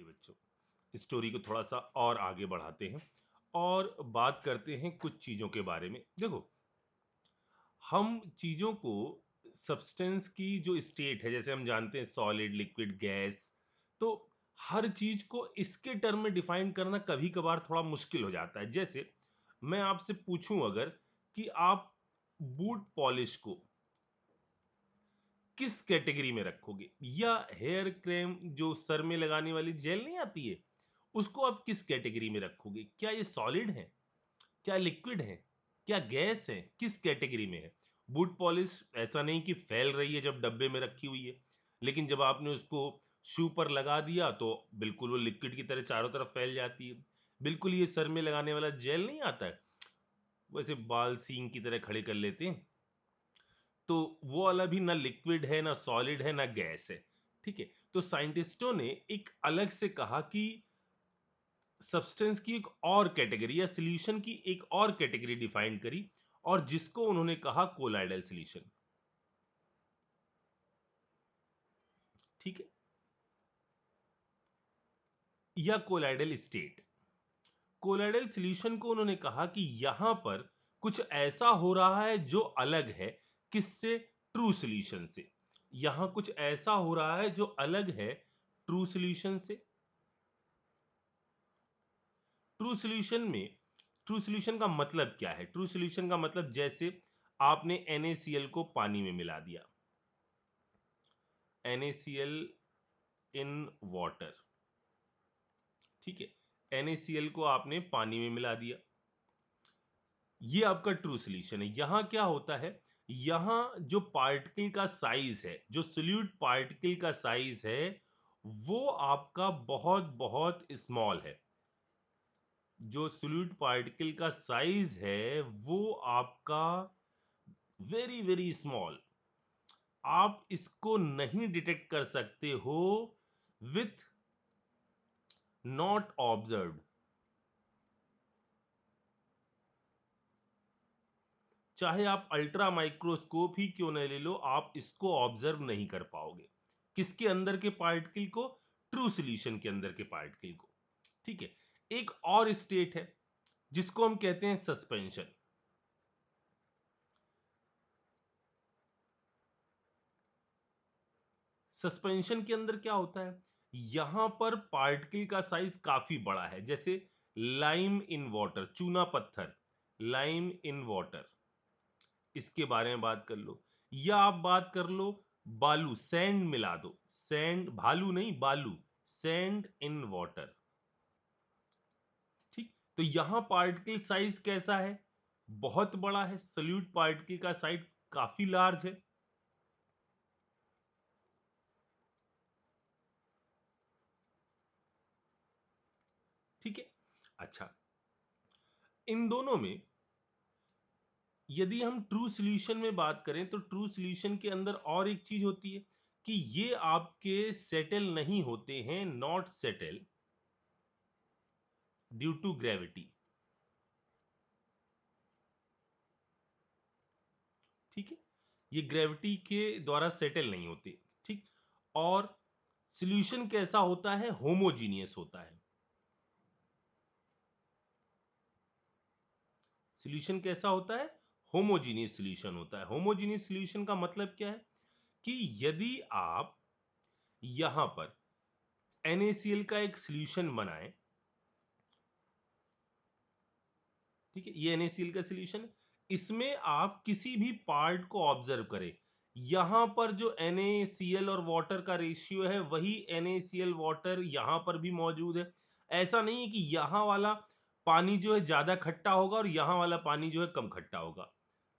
चलिए बच्चों, स्टोरी को थोड़ा सा और आगे बढ़ाते हैं और बात करते हैं कुछ चीज़ों के बारे में। देखो, हम चीज़ों को सब्सटेंस की जो स्टेट है, जैसे हम जानते हैं सॉलिड, लिक्विड, गैस, तो हर चीज़ को इसके टर्म में डिफाइन करना कभी-कभार थोड़ा मुश्किल हो जाता है। जैसे मैं आपसे पूछूं अगर कि आप बूट पॉलिश को किस कैटेगरी में रखोगे, या हेयर क्रीम जो सर में लगाने वाली जेल नहीं आती है, उसको आप किस कैटेगरी में रखोगे? क्या ये सॉलिड है, क्या लिक्विड है, क्या गैस है, किस कैटेगरी में है? बूट पॉलिश ऐसा नहीं कि फैल रही है जब डब्बे में रखी हुई है, लेकिन जब आपने उसको शू पर लगा दिया तो बिल्कुल वो लिक्विड की तरह चारों तरफ फैल जाती है। बिल्कुल ये सर में लगाने वाला जेल नहीं आता है, वैसे बाल सींग की तरह खड़े कर लेते हैं, तो वो वाला भी ना लिक्विड है, ना सॉलिड है, ना गैस है। ठीक है, तो साइंटिस्टों ने एक अलग से कहा कि सब्सटेंस की एक और कैटेगरी या सॉल्यूशन की एक और कैटेगरी डिफाइन करी, और जिसको उन्होंने कहा कोलाइडल सॉल्यूशन। ठीक है, या कोलाइडल स्टेट। कोलाइडल सॉल्यूशन को उन्होंने कहा कि यहां पर कुछ ऐसा हो रहा है जो अलग है, किससे? ट्रू सॉल्यूशन से। यहां कुछ ऐसा हो रहा है जो अलग है ट्रू सॉल्यूशन से। ट्रू सॉल्यूशन में, ट्रू सॉल्यूशन का मतलब क्या है? ट्रू सॉल्यूशन का मतलब जैसे आपने NaCl को पानी में मिला दिया, NaCl इन वाटर। ठीक है, NaCl को आपने पानी में मिला दिया, ये आपका ट्रू सॉल्यूशन है। यहां क्या होता है, यहां जो पार्टिकल का साइज है, जो सोल्यूट पार्टिकल का साइज है, वो आपका बहुत बहुत स्मॉल है। जो सोल्यूट पार्टिकल का साइज है वो आपका वेरी वेरी स्मॉल, आप इसको नहीं डिटेक्ट कर सकते हो विथ नॉट ऑब्जर्व्ड। चाहे आप अल्ट्रा माइक्रोस्कोप ही क्यों न ले लो, आप इसको ऑब्जर्व नहीं कर पाओगे। किसके अंदर के पार्टिकल को? ट्रू सॉल्यूशन के अंदर के पार्टिकल को। ठीक है, एक और स्टेट है जिसको हम कहते हैं सस्पेंशन। सस्पेंशन के अंदर क्या होता है, यहां पर पार्टिकल का साइज काफी बड़ा है, जैसे लाइम इन वाटर, चूना पत्थर, लाइम इन वाटर, इसके बारे में बात कर लो। या आप बात कर लो बालू, सैंड मिला दो, सैंड, भालू नहीं बालू, सैंड इन वाटर। ठीक, तो यहां पार्टिकल साइज कैसा है? बहुत बड़ा है, सॉल्यूट पार्टिकल का साइज काफी लार्ज है। ठीक है, अच्छा, इन दोनों में यदि हम ट्रू सॉल्यूशन में बात करें तो ट्रू सॉल्यूशन के अंदर और एक चीज होती है कि ये आपके सेटल नहीं होते हैं, not settle due to gravity. ठीक है, ये ग्रेविटी के द्वारा सेटल नहीं होते। ठीक, और सॉल्यूशन कैसा होता है? होमोजीनियस होता है। सॉल्यूशन कैसा होता है? होमोजीनियस सॉल्यूशन होता है। होमोजीनियस सॉल्यूशन का मतलब क्या है कि यदि आप यहां पर NaCl का एक सॉल्यूशन बनाएं, ठीक है, ये NaCl का सॉल्यूशन है, इसमें आप किसी भी पार्ट को ऑब्जर्व करें, यहां पर जो NaCl और वाटर का रेशियो है वही NaCl वाटर यहां पर भी मौजूद है। ऐसा नहीं है कि यहां वाला पानी जो है ज्यादा खट्टा होगा और यहां वाला पानी जो है कम खट्टा होगा।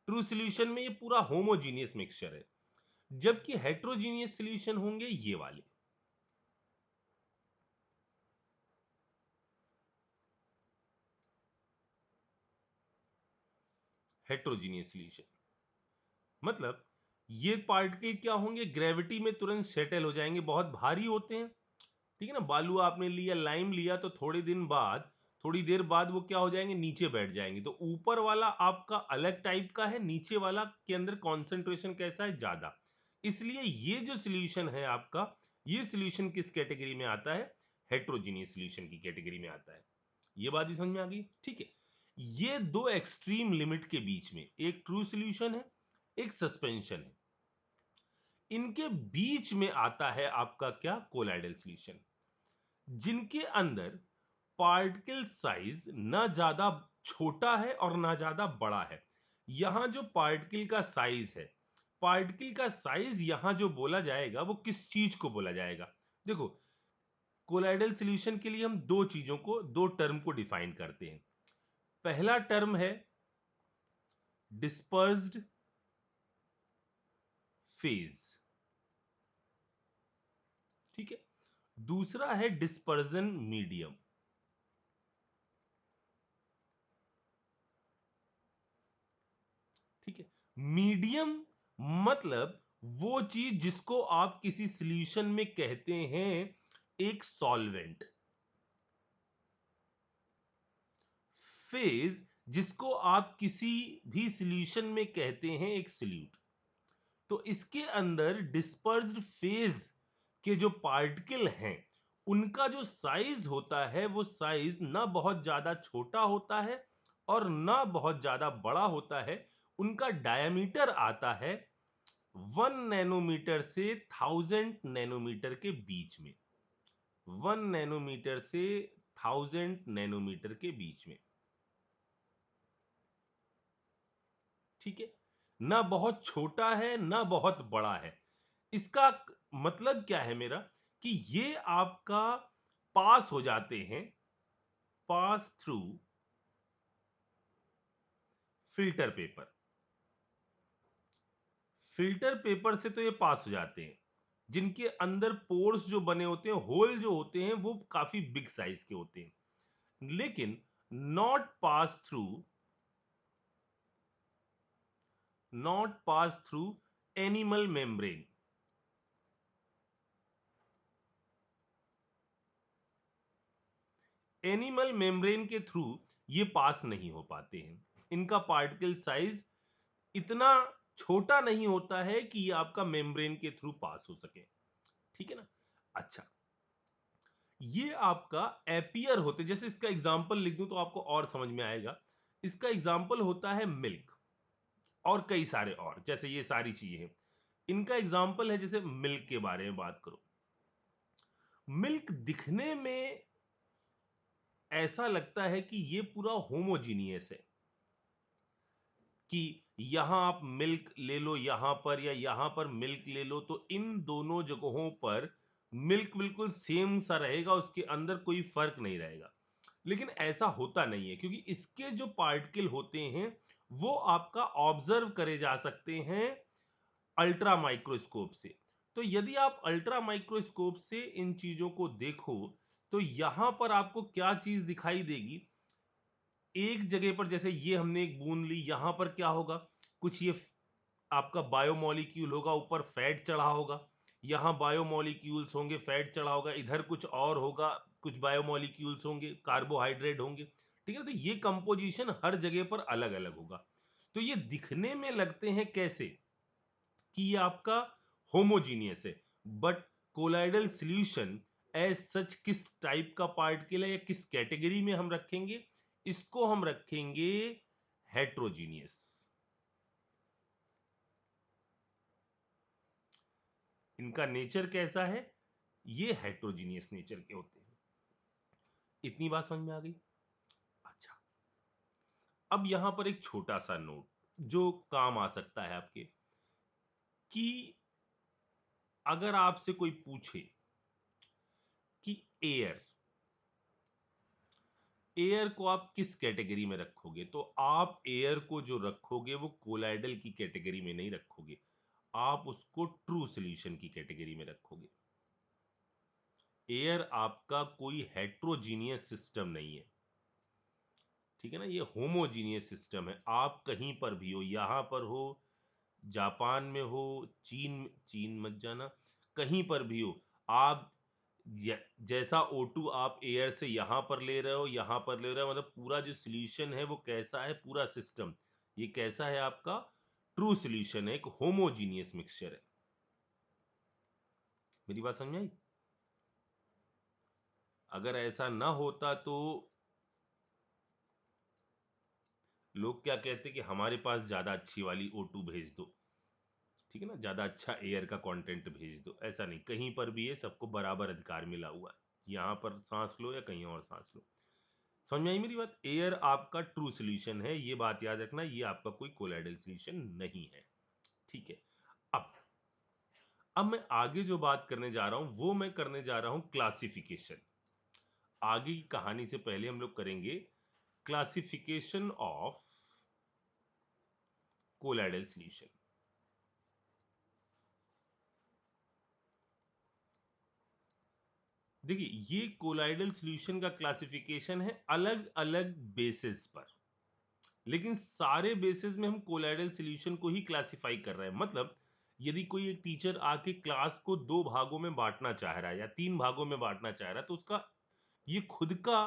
ट्रू सॉल्यूशन में ये पूरा होमोजीनियस मिक्सचर है, जबकि हेट्रोजीनियस सॉल्यूशन होंगे ये वाले। हेट्रोजीनियस सॉल्यूशन मतलब ये पार्टिकल क्या होंगे, ग्रेविटी में तुरंत सेटल हो जाएंगे, बहुत भारी होते हैं। ठीक है ना, बालू आपने लिया, लाइम लिया, तो थोड़े दिन बाद, थोड़ी देर बाद वो क्या हो जाएंगे, नीचे बैठ जाएंगे। तो ऊपर वाला आपका अलग टाइप का है, नीचे वाला के अंदर कॉन्सेंट्रेशन कैसा है, ज्यादा। इसलिए ये जो सॉल्यूशन है आपका, ये सॉल्यूशन किस कैटेगरी में आता है? हेट्रोजीनियस सॉल्यूशन की कैटेगरी में आता है। ये बात भी समझ में आ गई, ठीक है। ये दो एक्सट्रीम लिमिट के बीच में एक ट्रू सॉल्यूशन है, एक सस्पेंशन है, इनके बीच में आता है आपका क्या, कोलाइडल सॉल्यूशन, जिनके अंदर पार्टिकल साइज ना ज्यादा छोटा है और ना ज्यादा बड़ा है। यहां जो पार्टिकल का साइज है, पार्टिकल का साइज यहां जो बोला जाएगा वो किस चीज को बोला जाएगा? देखो, कोलाइडल सॉल्यूशन के लिए हम दो चीजों को, दो टर्म को डिफाइन करते हैं। पहला टर्म है डिस्पर्स्ड फेज, ठीक है। दूसरा है डिस्पर्जन मीडियम। ठीक है, मीडियम मतलब वो चीज जिसको आप किसी सॉल्यूशन में कहते हैं एक सॉल्वेंट। फेज जिसको आप किसी भी सॉल्यूशन में कहते हैं एक सॉल्यूट। तो इसके अंदर डिस्पर्स्ड फेज के जो पार्टिकल हैं उनका जो साइज होता है वो साइज ना बहुत ज्यादा छोटा होता है और ना बहुत ज्यादा बड़ा होता है। उनका डायमीटर आता है 1 नैनोमीटर से 1000 नैनोमीटर के बीच में। 1 नैनोमीटर से 1000 नैनोमीटर के बीच में, ठीक है। ना बहुत छोटा है ना बहुत बड़ा है। इसका मतलब क्या है मेरा, कि ये आपका पास हो जाते हैं, pass through filter paper. Filter paper से तो ये पास हो जाते हैं, जिनके अंदर पोर्स जो बने होते हैं, होल जो होते हैं वो काफी बिग साइज के होते हैं। लेकिन not pass through, not pass through animal membrane. Animal membrane के थ्रू ये पास नहीं हो पाते हैं। इनका पार्टिकल साइज इतना छोटा नहीं होता है कि ये आपका मेम्ब्रेन के थ्रू पास हो सके, ठीक है ना। अच्छा, ये आपका एपियर होते, जैसे इसका एग्जांपल लिख दूं तो आपको और समझ में आएगा। इसका एग्जांपल होता है मिल्क और कई सारे और, जैसे ये सारी चीजें हैं। इनका एग्जांपल है, जैसे मिल्क के बारे में बात करो। मिल्क दिखने में ऐसा लगता है कि ये पूरा होमोजीनियस है, कि यहां आप मिल्क ले लो यहां पर या यहां पर मिल्क ले लो, तो इन दोनों जगहों पर मिल्क बिल्कुल सेम सा रहेगा, उसके अंदर कोई फर्क नहीं रहेगा। लेकिन ऐसा होता नहीं है, क्योंकि इसके जो पार्टिकल होते हैं वो आपका ऑब्जर्व करे जा सकते हैं अल्ट्रा माइक्रोस्कोप से। तो यदि आप अल्ट्रा माइक्रोस्कोप से इन चीजों को देखो तो यहां पर आपको क्या चीज दिखाई देगी। एक जगह पर जैसे ये हमने एक बूंद ली, यहां पर क्या होगा, कुछ ये आपका बायोमोलिक्यूल होगा, ऊपर फैट चढ़ा होगा। यहाँ बायोमोलिक्यूल्स होंगे, फैट चढ़ा होगा, इधर कुछ और होगा, कुछ बायोमोलिक्यूल्स होंगे, कार्बोहाइड्रेट होंगे, ठीक है। तो ये कंपोजिशन हर जगह पर अलग अलग होगा। तो ये दिखने में लगते हैं कैसे, कि ये आपका होमोजीनियस है, but colloidal solution as such किस टाइप का पार्टिकल है या किस कैटेगरी में हम रखेंगे, इसको हम रखेंगे हेट्रोजीनियस। इनका नेचर कैसा है, ये हेट्रोजीनियस नेचर के होते हैं। इतनी बात समझ में आ गई। अच्छा, अब यहां पर एक छोटा सा नोट जो काम आ सकता है आपके, कि अगर आपसे कोई पूछे कि एयर, एयर को आप किस कैटेगरी में रखोगे, तो आप एयर को जो रखोगे वो कोलाइडल की कैटेगरी में नहीं रखोगे, आप उसको ट्रू सॉल्यूशन की कैटेगरी में रखोगे। एयर आपका कोई हेट्रोजीनियस सिस्टम नहीं है, ठीक है ना। ये होमोजीनियस सिस्टम है। आप कहीं पर भी हो, यहां पर हो, जापान में हो, चीन, चीन मत जाना, कहीं पर भी हो, आप जैसा O2 आप एयर से यहां पर ले रहे हो, यहां पर ले रहे हो, मतलब पूरा जो सॉल्यूशन है वो कैसा है, पूरा सिस्टम ये कैसा है आपका, ट्रू सॉल्यूशन है, एक होमोजीनियस मिक्सचर है। मेरी बात समझ में आई। अगर ऐसा ना होता तो लोग क्या कहते कि हमारे पास ज्यादा अच्छी वाली O2 भेज दो, ठीक है ना, ज्यादा अच्छा एयर का कंटेंट भेज दो। ऐसा नहीं, कहीं पर भी ये सबको बराबर अधिकार मिला हुआ है, यहाँ पर सांस लो या कहीं और सांस लो। समझ में आई मेरी बात? एयर आपका ट्रू सोल्यूशन है, ये बात याद रखना, ये आपका कोई कोलाइडल सोल्यूशन नहीं है, ठीक है। अब अब मैं आगे जो बात करने जा रहा हूं वो मैं करने जा रहा हूं क्लासिफिकेशन। आगे की कहानी से पहले हम लोग करेंगे क्लासिफिकेशन ऑफ कोलाइडल सोल्यूशन। देखिए, ये कोलाइडल सॉल्यूशन का क्लासिफिकेशन है अलग अलग बेसिस पर, लेकिन सारे बेसिस में हम कोलाइडल सॉल्यूशन को ही क्लासिफाई कर रहे हैं। मतलब यदि कोई एक टीचर आके क्लास को 2 भागों में बांटना चाह रहा है या 3 भागों में बांटना चाह रहा है, तो उसका ये खुद का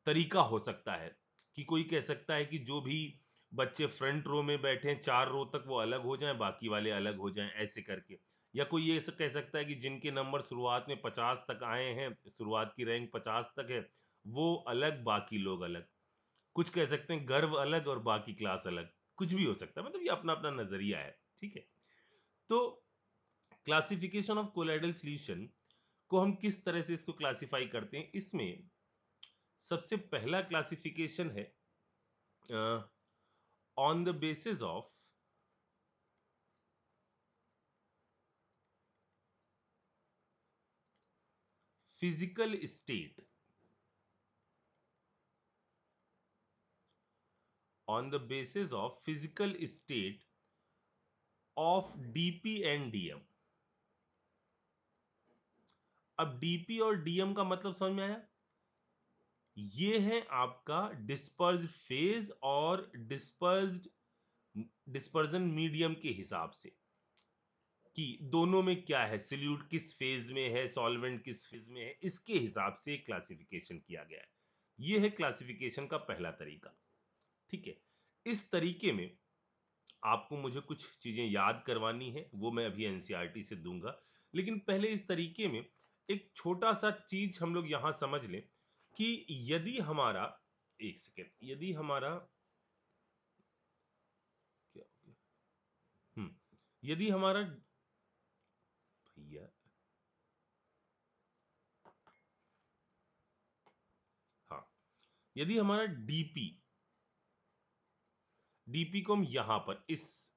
तरीका हो सकता है कि कोई कह सकता है कि जो भी बच्चे फ्रंट रो में बैठे हैं 4 रो तक वो अलग हो जाएं, बाकी वाले अलग हो जाएं, ऐसे करके। या कोई ये कह सकता है कि जिनके नंबर शुरुआत में 50 तक आए हैं, शुरुआत की रैंक 50 तक है, वो अलग, बाकी लोग अलग। कुछ कह सकते हैं गर्व अलग और बाकी क्लास अलग। कुछ भी हो सकता है, मतलब ये अपना अपना नजरिया है, ठीक है। तो क्लासिफिकेशन ऑफ कोलाइडल सॉल्यूशन को हम किस तरह से इसको क्लासिफाई करते हैं, इसमें सबसे पहला क्लासिफिकेशन है on the basis of physical state, on the basis of physical state of DP and DM। अब DP और DM का मतलब समझ में आया? ये है आपका डिस्पर्ज फेज और डिस्पर्जन मीडियम के हिसाब से कि दोनों में क्या है, सॉल्यूट किस फेज में है, सॉल्वेंट किस फेज में है, इसके हिसाब से क्लासिफिकेशन किया गया है। ये है क्लासिफिकेशन का पहला तरीका, ठीक है। इस तरीके में आपको मुझे कुछ चीजें याद करवानी है, वो मैं अभी एनसीईआरटी से दूंगा। लेकिन पहले इस तरीके में एक छोटा सा चीज हम लोग यहां समझ लें कि यदि हमारा, एक सेकेंड, यदि हमारा क्या हो गया, यदि हमारा, भैया, हाँ, यदि हमारा डीपी, डीपी को हम यहां पर इस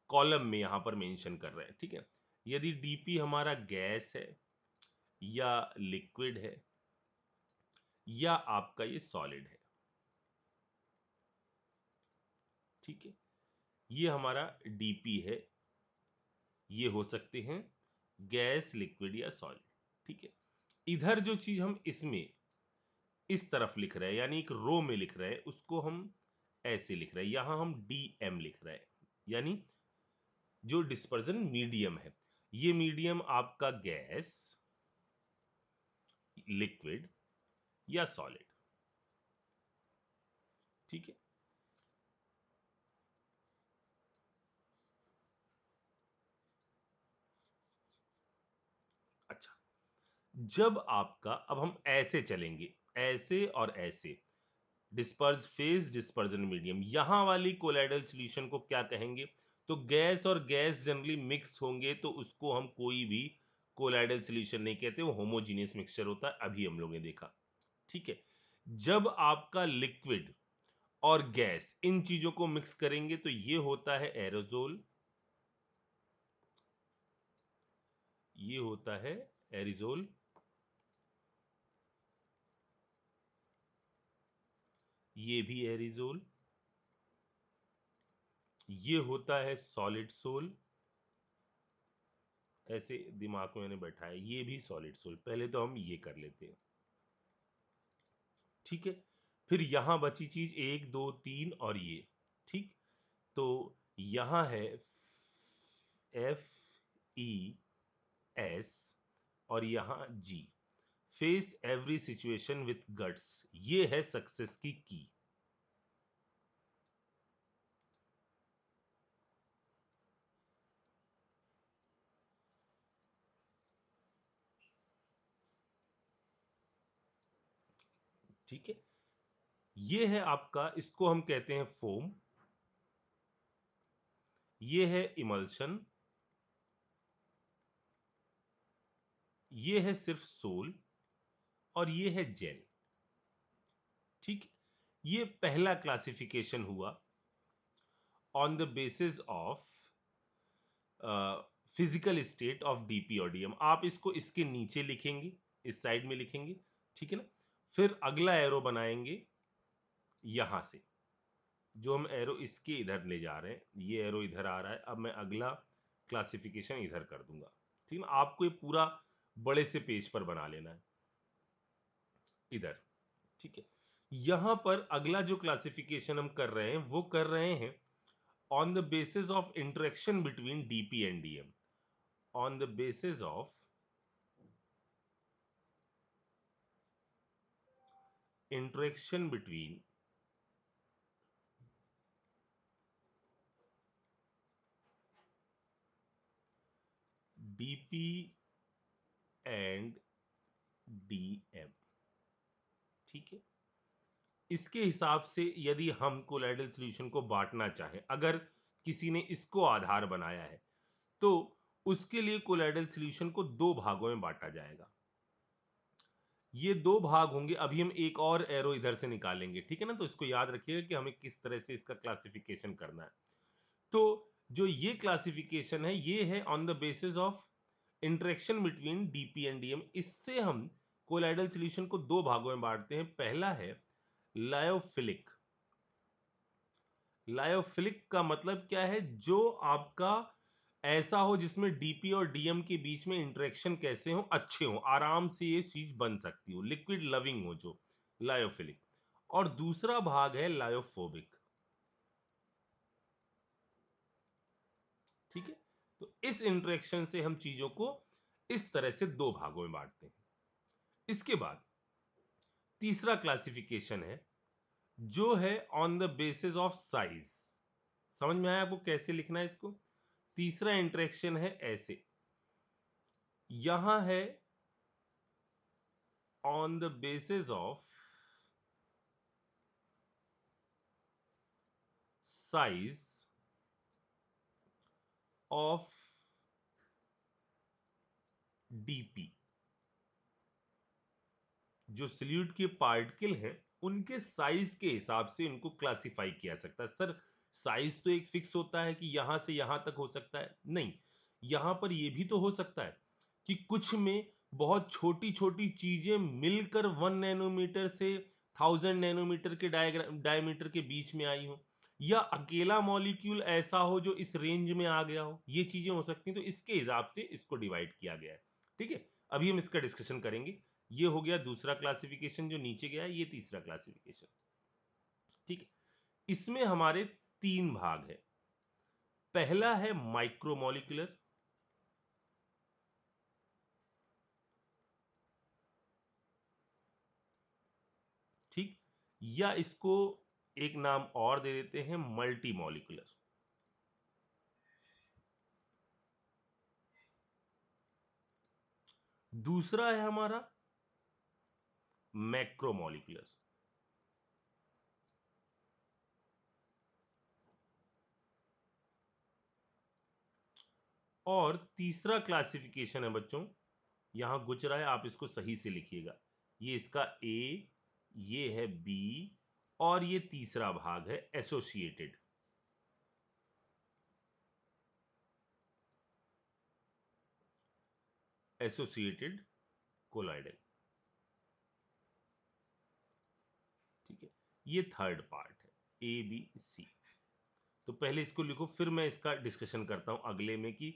कॉलम में यहां पर मेंशन कर रहे हैं, ठीक है। यदि डीपी हमारा गैस है या लिक्विड है या आपका ये सॉलिड है, ठीक है, ये हमारा डीपी है, ये हो सकते हैं गैस, लिक्विड या सॉलिड, ठीक है। इधर जो चीज हम इसमें इस तरफ लिख रहे हैं, यानी एक रो में लिख रहे हैं, उसको हम ऐसे लिख रहे हैं, यहां हम DM लिख रहे हैं, यानी जो डिस्पर्जन मीडियम है। ये मीडियम आपका गैस, लिक्विड या सॉलिड, ठीक है। अच्छा, जब आपका, अब हम ऐसे चलेंगे, ऐसे और ऐसे, डिस्पर्स फेज, डिस्पर्जन मीडियम, यहां वाली कोलाइडल सॉल्यूशन को क्या कहेंगे? तो गैस और गैस जनरली मिक्स होंगे तो उसको हम कोई भी कोलाइडल सॉल्यूशन नहीं कहते, वो होमोजीनियस मिक्सचर होता है, अभी हम लोगों ने देखा, ठीक है। जब आपका लिक्विड और गैस इन चीजों को मिक्स करेंगे तो ये होता है एरोजोल, ये होता है एरिजोल, ये भी एरिजोल, ये होता है सॉलिड सोल, ऐसे दिमाग में मैंने बैठाया, ये भी सॉलिड सोल। पहले तो हम ये कर लेते हैं, ठीक है। फिर यहां बची चीज 1 2 3 और ये, ठीक। तो यहां है FES और यहां G, face every situation with guts, ये है सक्सेस की की। ठीक है, ये है आपका, इसको हम कहते हैं फोम, ये है इमल्शन, ये है सिर्फ सोल, और ये है जेल। ठीक है, ये पहला क्लासिफिकेशन हुआ on the basis of physical state of DP और डीएम। आप इसको इसके नीचे लिखेंगे, इस साइड में लिखेंगे, ठीक है ना। फिर अगला एरो बनाएंगे यहां से, जो हम एरो इसके इधर ले जा रहे हैं, ये एरो इधर आ रहा है, अब मैं अगला क्लासिफिकेशन इधर कर दूंगा। ठीक है ना, आपको ये पूरा बड़े से पेज पर बना लेना है इधर। ठीक है, यहां पर अगला जो क्लासिफिकेशन हम कर रहे हैं वो कर रहे हैं on the basis of interaction between DP and DM, on the basis of interaction between DP and DM। ठीक है, इसके हिसाब से यदि हम कोलाइडल सॉल्यूशन को बांटना चाहें, अगर किसी ने इसको आधार बनाया है तो उसके लिए कोलाइडल सॉल्यूशन को दो भागों में बांटा जाएगा। ये दो भाग होंगे, अभी हम एक और एरो इधर से निकालेंगे, ठीक है ना। तो इसको याद रखिएगा कि हमें किस तरह से इसका क्लासिफिकेशन करना है। तो जो ये क्लासिफिकेशन है ये है on the basis of interaction between DP and DM. इससे हम कोलाइडल सॉल्यूशन को दो भागों में बांटते हैं। पहला है लायोफिलिक। लायोफिलिक का मतलब क्या है, जो आपका ऐसा हो जिसमें डीपी और डीएम के बीच में इंटरेक्शन कैसे हो, अच्छे हो, आराम से ये चीज बन सकती हो, लिक्विड लविंग हो, जो लायोफिलिक। और दूसरा भाग है लायोफोबिक। ठीक है, तो इस इंटरेक्शन से हम चीजों को इस तरह से दो भागों में बांटते हैं। इसके बाद तीसरा क्लासिफिकेशन है जो है on the basis of size. समझ में आया आपको कैसे लिखना है इसको। तीसरा इंटरेक्शन है ऐसे, यहां है on the basis of size of DP. जो सॉल्यूट के पार्टिकल हैं उनके साइज के हिसाब से इनको क्लासिफाई किया सकता है। सर साइज तो एक फिक्स होता है कि यहां से यहां तक हो सकता है, नहीं, यहां पर यह भी तो हो सकता है कि कुछ में बहुत छोटी छोटी चीजें मिलकर 1 नैनोमीटर से 1000 नैनोमीटर के डायमीटर के बीच में आई हो, या अकेला मॉलिक्यूल ऐसा हो जो इस रेंज में आ गया हो, ये चीजें हो सकती हैं। तो इसके हिसाब से इसको डिवाइड किया गया है। ठीक है, अभी हम इसका डिस्कशन करेंगे। ये हो गया दूसरा क्लासिफिकेशन जो नीचे गया है, ये तीसरा क्लासिफिकेशन। ठीक है, इसमें हमारे तीन भाग है। पहला है माइक्रोमोलिकुलर, ठीक, या इसको एक नाम और दे देते हैं मल्टीमोलिकुलर। दूसरा है हमारा मैक्रोमोलिकुलर, और तीसरा क्लासिफिकेशन है बच्चों, यहां गुच रहा है, आप इसको सही से लिखिएगा। ये इसका ए, ये है बी, और ये तीसरा भाग है एसोसिएटेड। Associated colloidal. ठीक है, ये थर्ड पार्ट है, ए बी सी। तो पहले इसको लिखो, फिर मैं इसका डिस्कशन करता हूं अगले में कि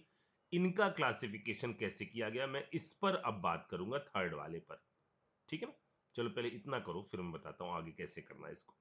इनका क्लासिफिकेशन कैसे किया गया। मैं इस पर अब बात करूंगा, थर्ड वाले पर। ठीक है ना, चलो पहले इतना करो, फिर मैं बताता हूं आगे कैसे करना है इसको।